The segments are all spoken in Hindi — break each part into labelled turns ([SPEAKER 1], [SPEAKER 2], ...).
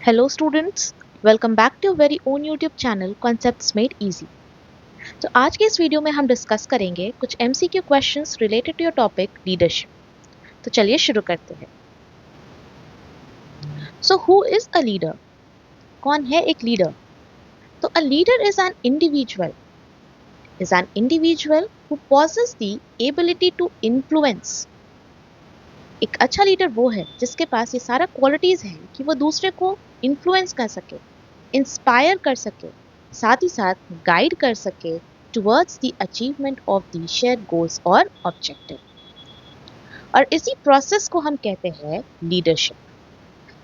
[SPEAKER 1] Hello students, welcome back to your very own YouTube channel Concepts Made Easy। तो आज के इस वीडियो में हम डिस्कस करेंगे कुछ MCQ questions related to your topic leadership. तो चलिए शुरू करते हैं। So who is a leader? कौन है एक लीडर? तो a leader is an individual who possesses the ability to influence। एक अच्छा लीडर वो है जिसके पास ये सारा क्वालिटीज हैं कि वो दूसरे को इन्फ्लुएंस कर सके, इंस्पायर कर सके, साथ ही साथ गाइड कर सके towards the achievement of the shared goals और ऑब्जेक्टिव। और इसी प्रोसेस को हम कहते हैं लीडरशिप।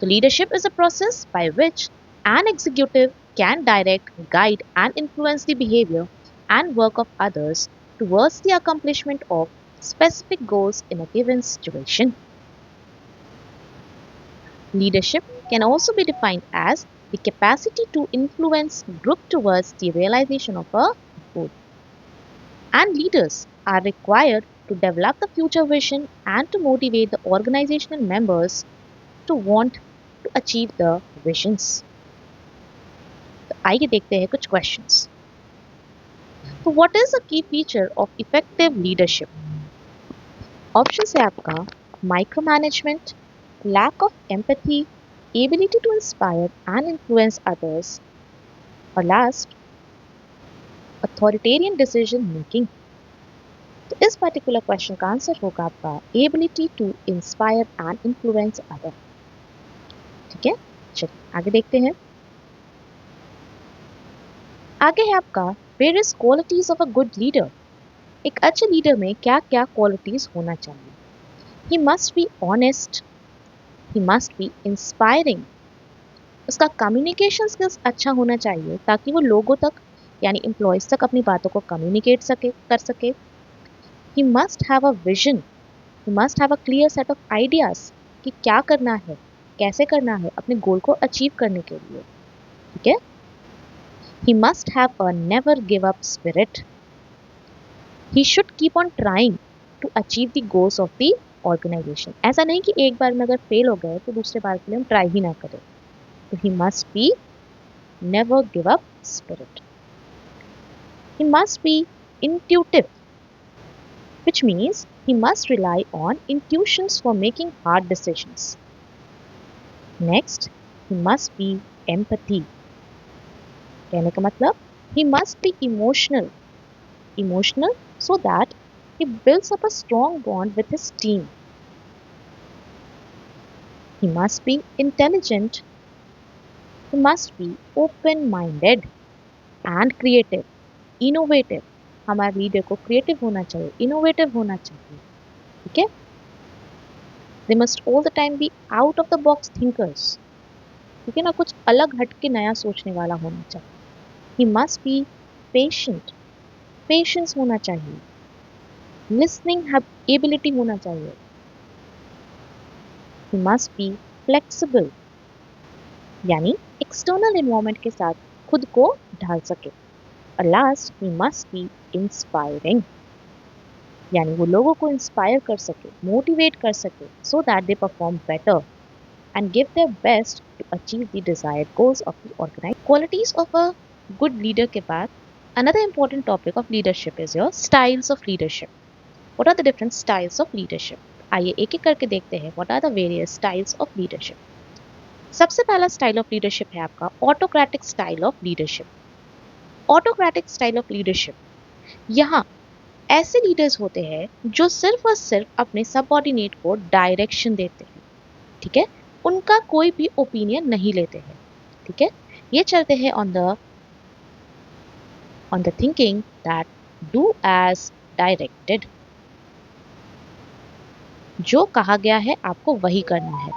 [SPEAKER 1] तो leadership is a process by which an executive can direct, guide and influence the behaviour and work of others towards the accomplishment of specific goals in a given situation. Leadership can also be defined as the capacity to influence group towards the realization of a goal. And leaders are required to develop the future vision and to motivate the organizational members to want to achieve the visions. तो आइए देखते हैं कुछ questions. So what is a key feature of effective leadership? Options है आपका micromanagement, lack of empathy, ability to inspire and influence others, और लास्ट अथॉरिटेरियन डिसीजन मेकिंग। तो इस पर्टिकुलर क्वेश्चन का आंसर होगा आपका ability to inspire and influence other. ठीक है, चलिए आगे देखते हैं। आगे है आपका various qualities of a good leader. एक अच्छे लीडर में क्या क्या क्वालिटीज होना चाहिए? He must be honest, he must be inspiring, उसका कम्युनिकेशन स्किल्स अच्छा होना चाहिए ताकि वो लोगों तक यानी एम्प्लॉयज तक अपनी बातों को कम्युनिकेट कर सके। He must have a vision. He must have a clear set of ideas कि क्या करना है, कैसे करना है अपने गोल को अचीव करने के लिए। ठीक है? He must have a never give up spirit. He should keep on trying to achieve the goals of the organization. ऐसा नहीं कि एक बार में अगर फेल हो गए तो दूसरे बार के लिए हम ट्राई ही ना करें। तो he must be never give up spirit. He must be intuitive, which means he must rely on intuitions for making hard decisions. Next, he must be empathy. कहने का मतलब he must be emotional so that he builds up a strong bond with his team. He must be intelligent. He must be open-minded and creative, innovative. हमारे लीडर को क्रिएटिव होना चाहिए, इनोवेटिव होना चाहिए। ठीक है? They must all the time be out of the box thinkers. ठीक है ना, कुछ अलग हट के नया सोचने वाला होना चाहिए। He must be patient. Patience होना चाहिए, लिसनिंग एबिलिटी होना चाहिए। ही मस्ट बी फ्लेक्सिबल, यानी एक्सटर्नल एनवायरनमेंट के साथ खुद को ढाल सके। और last, he must be inspiring, यानी वो लोगों को इंस्पायर कर सके, मोटिवेट कर सके so that they perform better and give their best to achieve the desired goals of the organisation. Qualities of a good leader के बाद another important topic of leadership is your styles of leadership. What are the different styles of leadership? आइए एक एक करके देखते हैं what are the various styles of leadership. सबसे पहला स्टाइल ऑफ लीडरशिप है आपका autocratic style of leadership. Autocratic style of leadership, यहाँ ऐसे लीडर्स होते हैं जो सिर्फ और सिर्फ अपने सबऑर्डिनेट को डायरेक्शन देते हैं। ठीक है, उनका कोई भी ओपिनियन नहीं लेते हैं। ठीक है, ये चलते हैं on the thinking that do as directed. जो कहा गया है आपको वही करना है।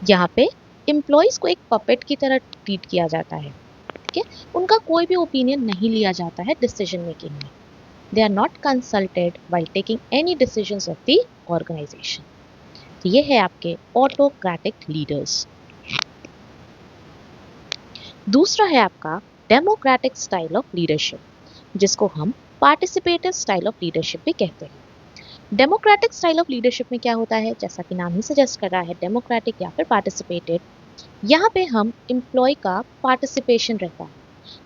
[SPEAKER 1] यहाँ पे एम्प्लॉयज को एक पपेट की तरह ट्रीट किया जाता है। ठीक है, उनका कोई भी ओपिनियन नहीं लिया जाता है डिसीजन मेकिंग में। They are not consulted while taking any decisions of the organisation. तो ये है आपके ऑटोक्रेटिक लीडर्स। दूसरा है आपका डेमोक्रेटिक स्टाइल ऑफ लीडरशिप, जिसको हम पार्टिसिपेटिव स्टाइल ऑफ लीडरशिप भी कहते हैं। डेमोक्रेटिक स्टाइल ऑफ लीडरशिप में क्या होता है, जैसा कि नाम ही सजेस्ट कर रहा है, डेमोक्रेटिक या फिर पार्टिसिपेटेड। यहाँ पे हम एम्प्लॉय का पार्टिसिपेशन रहता है,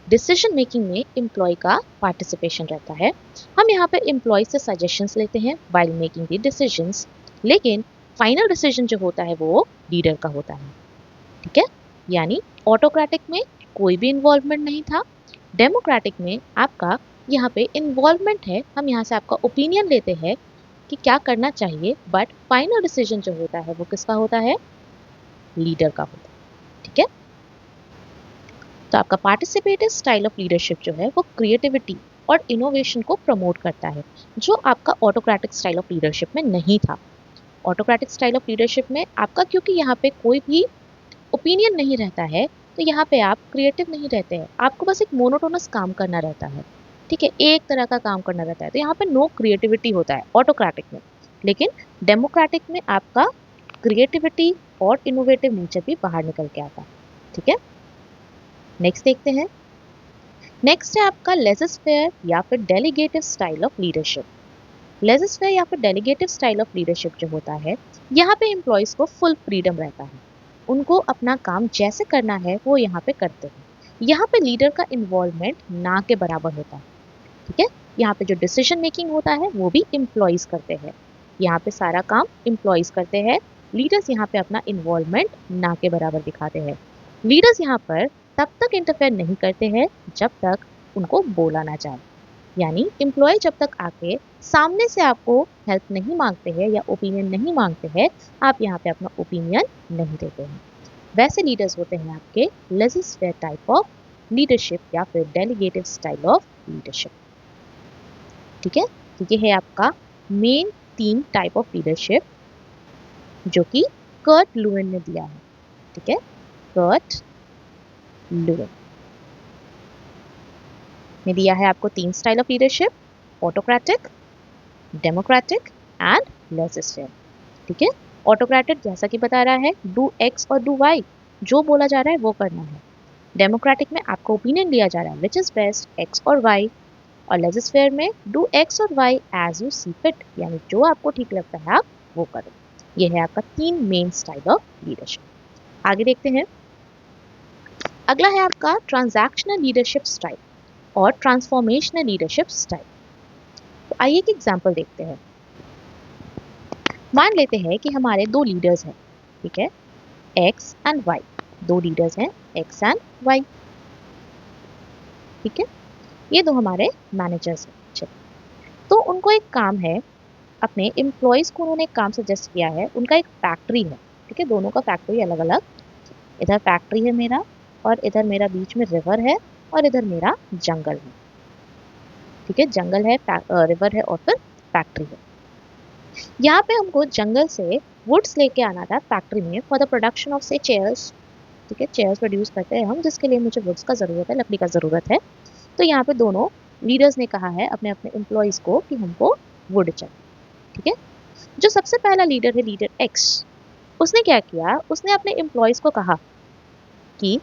[SPEAKER 1] डिसीजन मेकिंग में एम्प्लॉय का पार्टिसिपेशन रहता है। हम यहाँ पे एम्प्लॉय से सजेशंस लेते हैं व्हाइल मेकिंग द डिसीजंस, लेकिन फाइनल डिसीजन जो होता है वो लीडर का होता है। ठीक है, यानी ऑटोक्रेटिक में कोई भी इन्वॉल्वमेंट नहीं था, डेमोक्रेटिक में आपका यहाँ पे इन्वॉल्वमेंट है। हम यहाँ से आपका ओपिनियन लेते हैं कि क्या करना चाहिए, बट फाइनल डिसीजन जो होता है वो किसका होता है, लीडर का होता है। ठीक है, तो आपका पार्टिसिपेटिव स्टाइल ऑफ लीडरशिप जो है वो क्रिएटिविटी और इनोवेशन को प्रमोट करता है, जो आपका ऑटोक्रेटिक स्टाइल ऑफ लीडरशिप में नहीं था। ऑटोक्रेटिक स्टाइल ऑफ लीडरशिप में आपका, क्योंकि यहाँ पे कोई भी ओपिनियन नहीं रहता है, तो यहाँ पे आप क्रिएटिव नहीं रहते हैं, आपको बस एक मोनोटोनस काम करना रहता है। ठीक है, एक तरह का काम करना रहता है, तो यहाँ पे नो क्रिएटिविटी होता है ऑटोक्रेटिक में। लेकिन डेमोक्रेटिक में आपका क्रिएटिविटी और इनोवेटिव नेचर भी बाहर निकल के आता है। ठीक है, नेक्स्ट देखते हैं। नेक्स्ट है आपका लेजिस्फेयर या फिर डेलीगेटिव स्टाइल ऑफ लीडरशिप। लेजिस्फेयर या फिर डेलीगेटिव स्टाइल ऑफ लीडरशिप जो होता है, यहाँ पे एम्प्लॉयज को फुल फ्रीडम रहता है, उनको अपना काम जैसे करना है वो यहाँ पे करते हैं। यहाँ पे लीडर का इन्वॉल्वमेंट ना के बराबर होता है। ठीक है, यहाँ पे जो डिसीजन मेकिंग होता है वो भी एम्प्लॉयज करते हैं, यहाँ पे सारा काम एम्प्लॉयज करते हैं। लीडर्स यहाँ पे अपना इन्वॉल्वमेंट ना के बराबर दिखाते हैं। लीडर्स यहाँ पर तब तक इंटरफेयर नहीं करते हैं जब तक उनको बोला ना जाए, यानी एम्प्लॉय जब तक आके सामने से आपको हेल्प नहीं मांगते हैं या ओपिनियन नहीं मांगते हैं, आप यहाँ पे अपना ओपिनियन नहीं देते हैं। वैसे लीडर्स होते हैं आपके लेजिस्फेयर टाइप ऑफ लीडरशिप या फिर डेलीगेटिव स्टाइल ऑफ लीडरशिप। ठीक है, तो ये है आपका मेन 3 टाइप ऑफ लीडरशिप जो कि कर्ट लुईन ने दिया है। ठीक है, कर्ट लुईन ने दिया है आपको 3 style of leadership, autocratic, democratic and laissez-faire. ठीक है, ऑटोक्रेटिक जैसा कि बता रहा है, डू एक्स और डू वाई, जो बोला जा रहा है वो करना है। डेमोक्रेटिक में आपका ओपिनियन लिया जा रहा है, विच इज बेस्ट, एक्स और वाई। और लेजिस्फेयर में डू एक्स और Y as you see fit, यानी जो आपको ठीक लगता है आप वो करो। ये है आपका 3 मेन स्टाइल ऑफ लीडरशिप। आगे देखते हैं, अगला है आपका ट्रांजैक्शनल लीडरशिप स्टाइल और ट्रांसफॉर्मेशनल लीडरशिप स्टाइल। तो आइए एक एग्जांपल देखते हैं। मान लेते हैं कि हमारे 2 लीडर्स हैं। ठीक है, एक्स एंड वाई, 2 लीडर्स हैं एक्स एंड वाई। ठीक है, ये 2 हमारे मैनेजर्स हैं। चलिए, तो उनको एक काम है, अपने एम्प्लॉयज को उन्होंने एक काम सजेस्ट किया है, उनका एक फैक्ट्री है। ठीक है, दोनों का फैक्ट्री अलग अलग, इधर फैक्ट्री है मेरा और इधर मेरा बीच में रिवर है और इधर मेरा जंगल है। ठीक है, जंगल है, रिवर है और फिर फैक्ट्री है। यहाँ पे हमको जंगल से वुड्स लेके आना था फैक्ट्री में फॉर द प्रोडक्शन ऑफ से चेयर्स। ठीक है, चेयर्स प्रोड्यूस करते हैं हम, जिसके लिए मुझे वुड्स का ज़रूरत है, लकड़ी का ज़रूरत है। तो यहाँ पे दोनों लीडर्स ने कहा है अपने अपने एम्प्लॉयज़ को कि हमको वुड चाहिए। ठीक है, जो सबसे पहला लीडर है, लीडर एक्स, उसने क्या किया, उसने अपने एम्प्लॉयज़ को कहा कि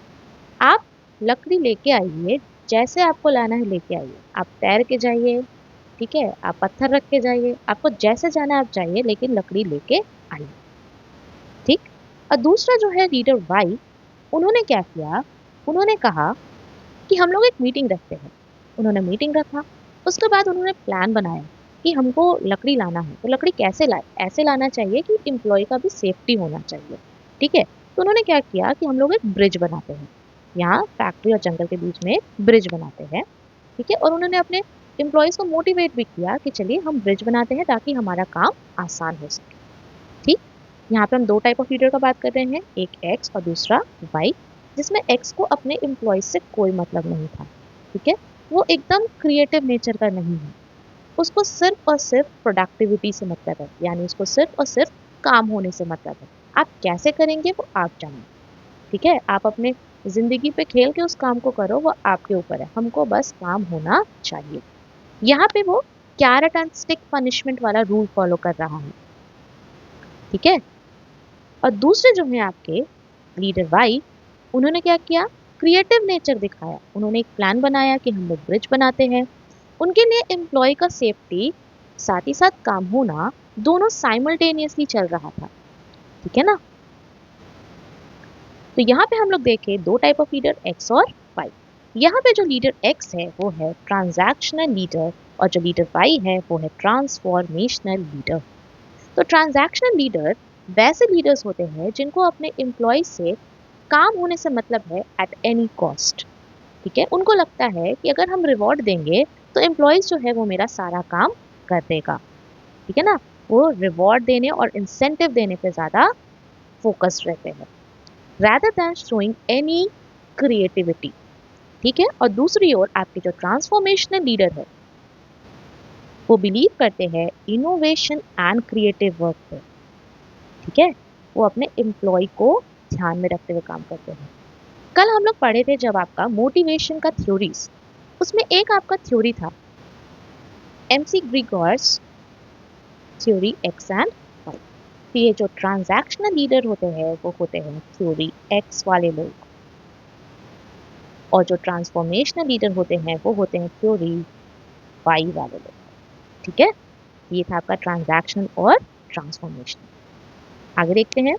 [SPEAKER 1] आप लकड़ी लेके आइए, जैसे आपको लाना है लेके आइए, आप तैर के जाइए, ठीक है, आप पत्थर रख के जाइए, आपको जैसे जाना है आप जाइए, लेकिन लकड़ी लेके आइए। ठीक, और दूसरा जो है लीडर वाई, उन्होंने क्या किया, उन्होंने कहा कि हम लोग एक मीटिंग रखते हैं। उन्होंने मीटिंग रखा, उसके बाद उन्होंने प्लान बनाया कि हमको लकड़ी लाना है, तो लकड़ी कैसे लाए, ऐसे लाना चाहिए कि एम्प्लॉय का भी सेफ्टी होना चाहिए। ठीक है, तो उन्होंने क्या किया कि हम लोग एक ब्रिज बनाते हैं, यहाँ फैक्ट्री और जंगल के बीच में एक ब्रिज बनाते हैं। ठीक है, और उन्होंने अपने एम्प्लॉयज़ को मोटिवेट भी किया कि चलिए हम ब्रिज बनाते हैं ताकि हमारा काम आसान हो सके। ठीक, यहाँ पे हम 2 टाइप ऑफ लीडर का बात कर रहे हैं, एक एक्स और दूसरा वाई, जिसमें एक्स को अपने एम्प्लॉयज से कोई मतलब नहीं था। ठीक है, वो एकदम क्रिएटिव नेचर का नहीं है, उसको सिर्फ और सिर्फ प्रोडक्टिविटी से मतलब है, यानी उसको सिर्फ और सिर्फ काम होने से मतलब है। आप कैसे करेंगे वो आप जानें। ठीक है, आप अपने जिंदगी पे खेल के उस काम को करो, वो आपके ऊपर है, हमको बस काम होना चाहिए। यहाँ पे वो कैरेट एंड स्टिक पनिशमेंट वाला रूल फॉलो कर रहा है। ठीक है, और दूसरे जो हैं आपके लीडर वाई, उन्होंने क्या किया, क्रिएटिव नेचर दिखाया। उन्होंने एक प्लान बनाया कि हम लोग ब्रिज बनाते हैं, उनके लिए एम्प्लॉय का सेफ्टी साथ ही साथ काम होना दोनों साइमल्टेनियसली चल रहा था। ठीक है ना। तो यहाँ पे हम लोग देखें दो टाइप ऑफ लीडर, एक्स और वाई। यहाँ पे जो लीडर एक्स है वो है ट्रांजैक्शनल लीडर, और जो लीडर वाई है वो है ट्रांसफॉर्मेशनल लीडर। तो ट्रांजैक्शनल लीडर वैसे लीडर्स होते हैं जिनको अपने एम्प्लॉय से काम होने से मतलब है एट एनी कॉस्ट। ठीक है, उनको लगता है कि अगर हम रिवॉर्ड देंगे तो एम्प्लॉयज जो है वो मेरा सारा काम कर देगा। ठीक है ना, वो रिवॉर्ड देने और इंसेंटिव देने पे ज्यादा फोकस्ड रहते हैं rather than showing any creativity। ठीक है, और दूसरी ओर आपके जो ट्रांसफॉर्मेशनल लीडर है वो बिलीव करते हैं इनोवेशन एंड क्रिएटिव वर्क पे। ठीक है, वो अपने एम्प्लॉय को ध्यान में रखते हुए काम करते हैं। कल हम लोग पढ़े थे जब आपका मोटिवेशन का थ्योरीज, उसमें एक आपका थ्योरी था McGregor's theory X and Y. तो ये जो ट्रांजैक्शनल लीडर होते हैं वो होते हैं थ्योरी एक्स वाले लोग, और जो ट्रांसफॉर्मेशनल लीडर होते हैं वो होते हैं थ्योरी वाई वाले लोग। ठीक है, ये था आपका ट्रांजैक्शनल और ट्रांसफॉर्मेशनल। आगे देखते हैं।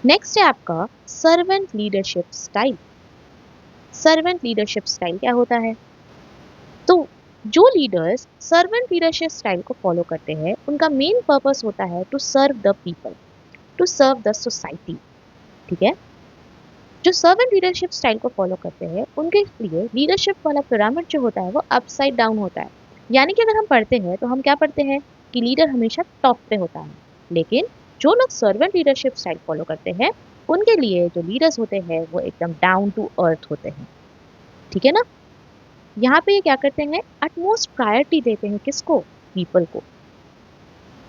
[SPEAKER 1] नेक्स्ट है आपका servant leadership style. Servant leadership style क्या होता है? तो जो लीडर्स सर्वेंट लीडरशिप स्टाइल को फॉलो करते हैं उनका मेन पर्पस होता है to serve the people, to serve the society. ठीक है, जो सर्वेंट लीडरशिप स्टाइल को फॉलो करते हैं उनके लिए लीडरशिप वाला पिरामिड जो होता है वो अपसाइड डाउन होता है। यानी कि अगर हम पढ़ते हैं तो हम क्या पढ़ते हैं कि लीडर हमेशा टॉप पे होता है, लेकिन जो लोग सर्वेंट लीडरशिप स्टाइल फॉलो करते हैं उनके लिए जो लीडर्स होते हैं वो एकदम डाउन टू अर्थ होते हैं। ठीक है ना, यहाँ पे ये क्या करते हैं, अटमोस्ट प्रायोरिटी देते हैं किसको, पीपल को।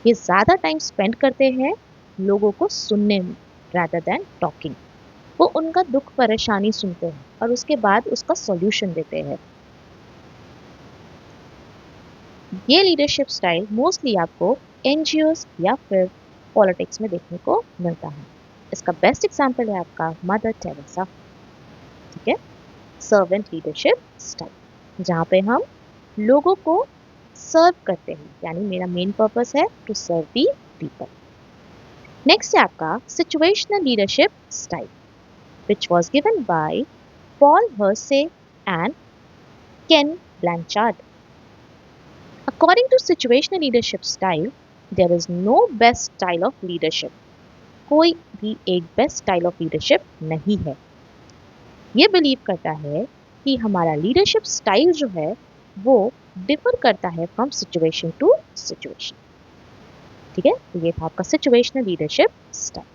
[SPEAKER 1] ये ज्यादा टाइम स्पेंड करते हैं लोगों को सुनने में rather than टॉकिंग। वो उनका दुख परेशानी सुनते हैं और उसके बाद उसका सॉल्यूशन देते हैं। ये लीडरशिप स्टाइल मोस्टली आपको एनजीओस या फिर पॉलिटिक्स में देखने को मिलता है। इसका बेस्ट एग्जांपल है आपका मदर टेरेसा। ठीक है, सर्वेंट लीडरशिप स्टाइल जहाँ पे हम लोगों को सर्व करते हैं, यानी मेरा मेन पर्पस है to serve the people. Next है आपका situational leadership style which was given by Paul Hersey and Ken Blanchard. According to situational leadership style, there is no best style of leadership. कोई भी एक बेस्ट स्टाइल ऑफ लीडरशिप नहीं है। ये बिलीव करता है कि हमारा लीडरशिप स्टाइल जो है वो डिफर करता है फ्रॉम सिचुएशन टू सिचुएशन। ठीक है, तो ये था आपका सिचुएशनल लीडरशिप स्टाइल।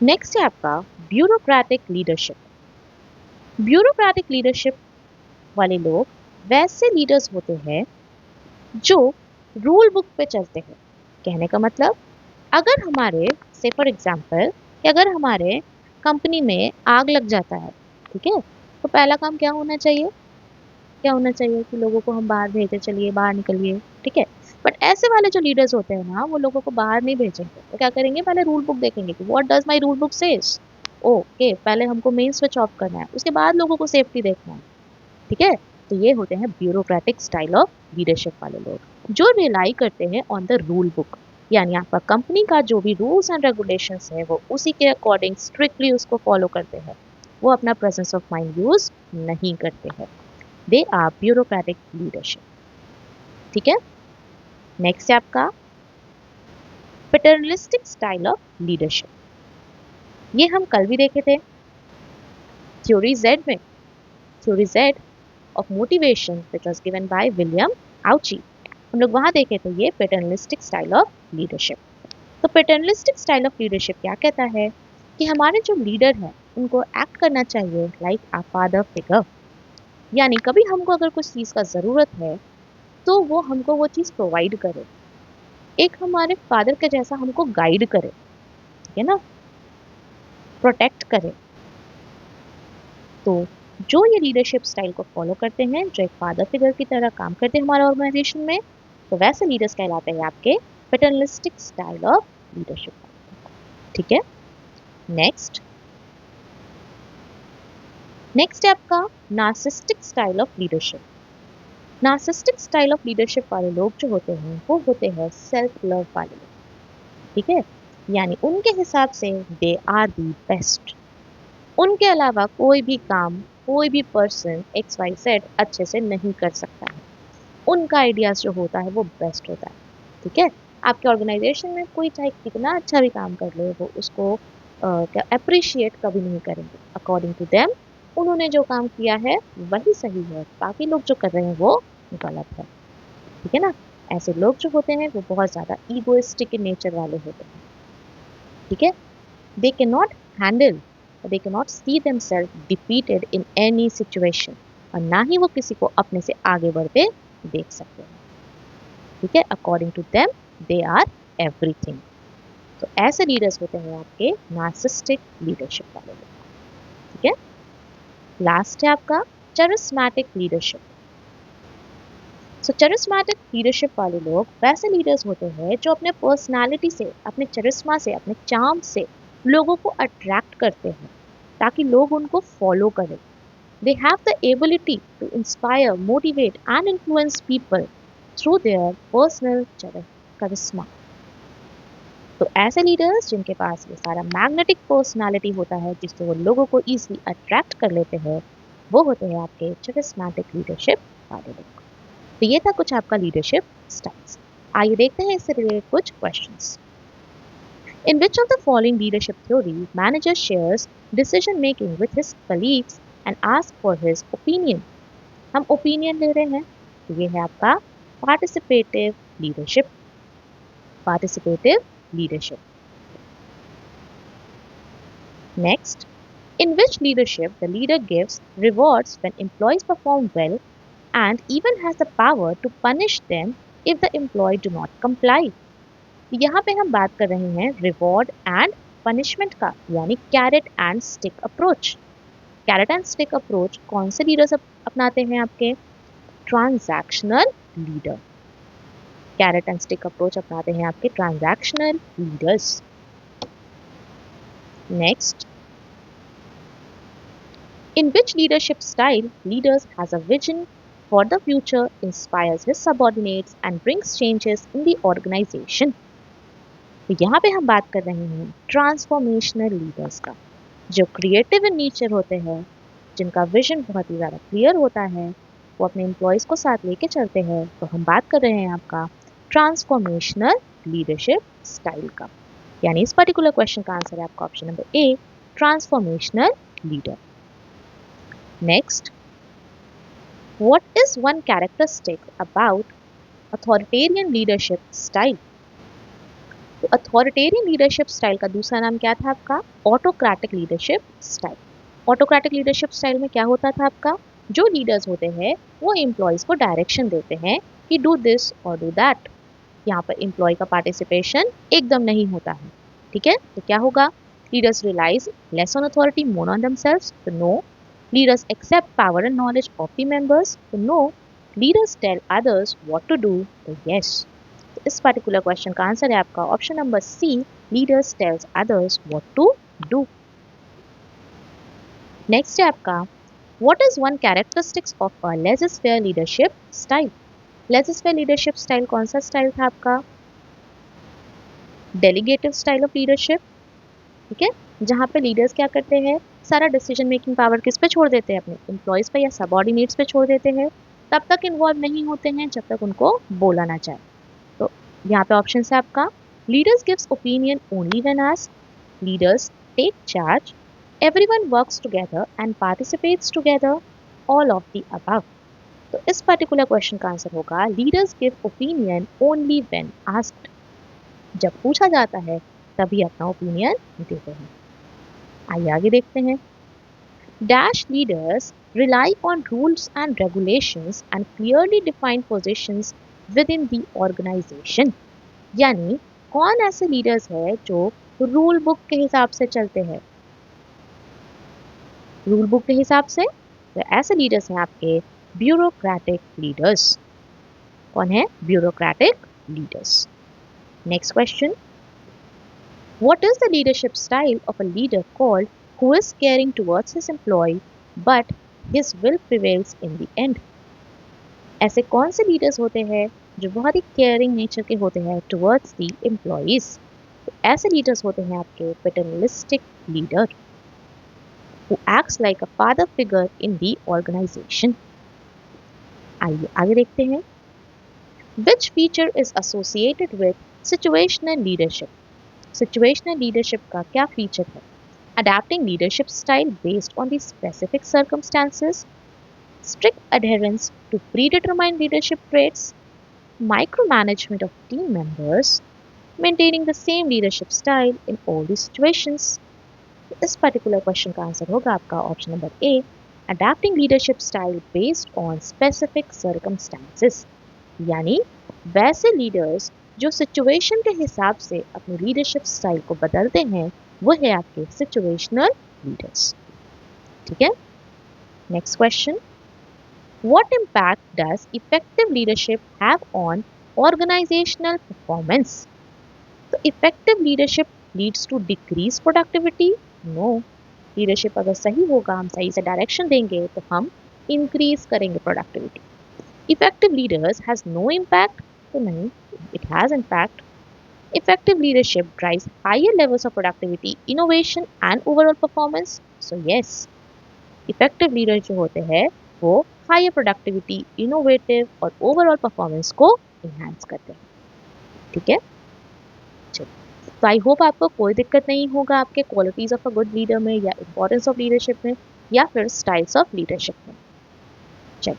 [SPEAKER 1] नेक्स्ट है आपका ब्यूरोक्रेटिक लीडरशिप। ब्यूरोक्रेटिक लीडरशिप वाले लोग वैसे लीडर्स होते हैं जो रूल बुक पे चलते हैं। कहने का मतलब, अगर हमारे से फॉर एग्जांपल अगर हमारे कंपनी में आग लग जाता है, ठीक है, तो पहला काम क्या होना चाहिए, क्या होना चाहिए कि लोगों को हम बाहर भेजें, चलिए बाहर निकलिए। ठीक है, बट ऐसे वाले जो लीडर्स होते हैं ना वो लोगों को बाहर नहीं भेजेंगे, तो क्या करेंगे, पहले रूल बुक देखेंगे कि what does my rule book says. Okay, पहले हमको मेन स्विच ऑफ करना है, उसके बाद लोगों को सेफ्टी देखना है। ठीक है, तो ये होते हैं ब्यूरोक्रेटिक स्टाइल ऑफ लीडरशिप वाले लोग जो रिलाई करते हैं ऑन द रूल बुक, यानी आपका कंपनी का जो भी रूल्स एंड रेगुलेशंस है वो उसी के अकॉर्डिंग स्ट्रिक्टली उसको फॉलो करते हैं। वो अपना प्रेजेंस ऑफ माइंड यूज नहीं करते हैं। They are bureaucratic leadership. ठीक है, नेक्स्ट है आपका पैटर्नलिस्टिक स्टाइल ऑफ लीडरशिप। ये हम कल भी देखे थे थ्योरी जेड में, theory Z of motivation which was given by William Ouchi. हम लोग वहां देखे थे ये पैटर्नलिस्टिक स्टाइल ऑफ लीडरशिप। तो पैटर्नलिस्टिक स्टाइल ऑफ लीडरशिप क्या कहता है कि हमारे जो लीडर हैं उनको एक्ट करना चाहिए लाइक अ फादर फिगर। यानी कभी हमको अगर कुछ चीज़ का ज़रूरत है तो वो हमको वो चीज़ प्रोवाइड करे, एक हमारे फादर के जैसा हमको गाइड करे। ठीक है ना, प्रोटेक्ट करे। तो जो ये लीडरशिप स्टाइल को फॉलो करते हैं, जो एक फादर फिगर की तरह काम करते हैं हमारे ऑर्गेनाइजेशन में, तो वैसे लीडर्स कहलाते हैं आपके पैटर्नलिस्टिक स्टाइल ऑफ लीडरशिप। ठीक है, नेक्स्ट नेक्स्ट है आपका narcissistic style of leadership. Narcissistic style of leadership वाले लोग जो होते हैं वो होते हैं सेल्फ लव वाले लोग, ठीक है। यानी उनके हिसाब से दे आर दी बेस्ट, उनके अलावा कोई भी काम, कोई भी पर्सन एक्स वाई जेड अच्छे से नहीं कर सकता है। उनका आइडियाज जो होता है वो बेस्ट होता है, ठीक है। आपके ऑर्गेनाइजेशन में कोई चाहे कितना अच्छा भी काम कर ले, वो उसको क्या अप्रिशिएट कभी नहीं करेंगे। अकॉर्डिंग टू देम उन्होंने जो काम किया है वही सही है, बाकी लोग जो कर रहे हैं वो गलत है, ठीक है ना। ऐसे लोग जो होते हैं वो बहुत ज़्यादा ईगोइस्टिक इन नेचर वाले होते हैं, ठीक है। They can not handle, they can not see themself defeated in any situation, और ना ही वो किसी को अपने से आगे बढ़ते देख सकते हैं, ठीक है। According to them they are everything. तो ऐसे लीडर्स होते हैं आपके नार्सिसिस्टिक लीडरशिप वाले लोग, ठीक है। लास्ट है आपका चरिस्मेटिक लीडरशिप। सो चरिस्मेटिक लीडरशिप वाले लोग वैसे लीडर्स होते हैं जो अपने पर्सनालिटी से, अपने चरिस्मा से, अपने चार्म से लोगों को अट्रैक्ट करते हैं ताकि लोग उनको फॉलो करें। They have the ability to inspire, motivate and influence people through their personal charisma. तो ऐसे लीडर्स जिनके पास ये सारा मैग्नेटिक पर्सनालिटी होता है जिससे वो लोगों को इजीली अट्रैक्ट कर लेते हैं, वो होते हैं आपके चरिस्मेटिक लीडरशिप वाले लोग। तो ये था कुछ आपका लीडरशिप स्टाइल्स। आइए देखते हैं इससे रिलेटेड कुछ questions. In which of the following leadership theory manager shares decision making with his colleagues and ask for his opinion. हम ओपिनियन ले रहे हैं, तो ये है आपका participative leadership. Participative leadership. Next, in which leadership the leader gives rewards when employees perform well and even has the power to punish them if the employee do not comply। यहाँ पे हम बात कर रहे हैं रिवॉर्ड एंड पनिशमेंट का, यानी carrot and stick approach. Carrot and stick approach कौन से लीडर्स अपनाते हैं आपके? Transactional leader. Carrot and stick approach अपनाते हैं आपके transactional leaders. Next, in which leadership style leaders has a vision for the future, inspires his subordinates and brings changes in the organization। तो यहाँ पे हम बात कर रहे हैं ट्रांसफॉर्मेशनल लीडर्स का, जो क्रिएटिव इन नेचर होते हैं, जिनका विजन बहुत ही ज़्यादा क्लियर होता है, वो अपने एम्प्लॉयज़ को साथ लेके चलते हैं। तो हम बात कर रहे हैं आपका ट्रांसफॉर्मेशनल लीडरशिप स्टाइल का, यानी इस पर्टिकुलर क्वेश्चन का आंसर है आपका option number A, transformational leader. Next, what is one characteristic about authoritarian leadership style? तो अथॉरिटेरियन लीडरशिप स्टाइल का दूसरा नाम क्या था आपका? Autocratic leadership style. Autocratic leadership style में क्या होता था आपका? जो लीडर्स होते हैं वो एम्प्लॉयज़ को डायरेक्शन देते हैं कि डू दिस और डू दैट। यहाँ पर एम्प्लॉय का पार्टिसिपेशन एकदम नहीं होता है, ठीक है। तो क्या होगा? Leaders relies less on authority, more on themselves, तो no. Leaders accept power and knowledge of the members, so no. Leaders tell others what to do, so yes। तो इस पर्टिकुलर क्वेश्चन का आंसर है आपका option number C, leaders tells others what to do. Next है आपका what is one characteristics of a laissez-faire leadership style. Laissez-faire leadership style कौन सा स्टाइल था आपका? डेलीगेटिव स्टाइल ऑफ लीडरशिप, ठीक है, जहाँ पे लीडर्स क्या करते हैं, सारा डिसीजन मेकिंग पावर किस पे छोड़ देते हैं? अपने एम्प्लॉयज़ पे या सबऑर्डिनेट्स पे छोड़ देते हैं। तब तक इन्वॉल्व नहीं होते हैं जब तक उनको बोला ना जाए। तो यहाँ पे ऑप्शन है आपका leaders gives opinion only when asked, leaders take charge, everyone works together and participates together, all of the above. तो इस पर्टिकुलर क्वेश्चन का आंसर होगा leaders give opinion only when asked. जब पूछा जाता है तभी अपना ओपिनियन देते हैं। आइए आगे देखते हैं। Dash leaders rely on rules and regulations and clearly defined positions within the organization। यानी कौन ऐसे लीडर्स है जो रूल बुक के हिसाब से चलते हैं? रूल बुक के हिसाब से तो ऐसे लीडर्स हैं आपके ब्यूरोक्रेटिक लीडर्स। कौन है? Bureaucratic leaders. Next question, what is the leadership style of a leader called who is caring towards his employee but his will prevails in the end? ऐसे कौन से लीडर्स होते हैं जो बहुत ही केयरिंग नेचर के होते हैं टुवर्ड्स दी एम्प्लॉयज? तो ऐसे लीडर्स होते हैं आपके paternalistic leader who acts like a father figure in the organization. आइए आगे देखते हैं. Which feature is associated with situational leadership? Situational leadership का क्या feature है? Adapting leadership style based on the specific circumstances, strict adherence to predetermined leadership traits, micromanagement of team members, maintaining the same leadership style in all the situations. इस पर्टिकुलर क्वेश्चन का आंसर होगा आपका option number A, adapting leadership style based on specific circumstances. यानी वैसे लीडर्स जो सिचुएशन के हिसाब से अपनी लीडरशिप स्टाइल को बदलते हैं वो है आपके सिचुएशनल लीडर्स. ठीक है. Next question, what impact does effective leadership have on organisational performance? तो effective leadership leads to decrease productivity? No. Leadership अगर सही होगा, हम सही से डायरेक्शन देंगे तो हम इंक्रीज करेंगे productivity. Effective leaders has no impact? तो नहीं, it has impact. Effective leadership drives higher levels of productivity, innovation and overall performance. So yes, effective leader जो होते हैं वो हायर प्रोडक्टिविटी, इनोवेटिव और ओवरऑल परफॉर्मेंस को इन्हांस करते हैं. ठीक है. तो आई होप आपको कोई दिक्कत नहीं होगा आपके qualities of a good leader में या इंपॉर्टेंस ऑफ लीडरशिप में या फिर स्टाइल्स ऑफ लीडरशिप में. चलिए,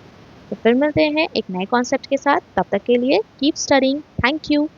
[SPEAKER 1] तो फिर मिलते हैं एक नए कॉन्सेप्ट के साथ. तब तक के लिए कीप स्टडीइंग. Thank you.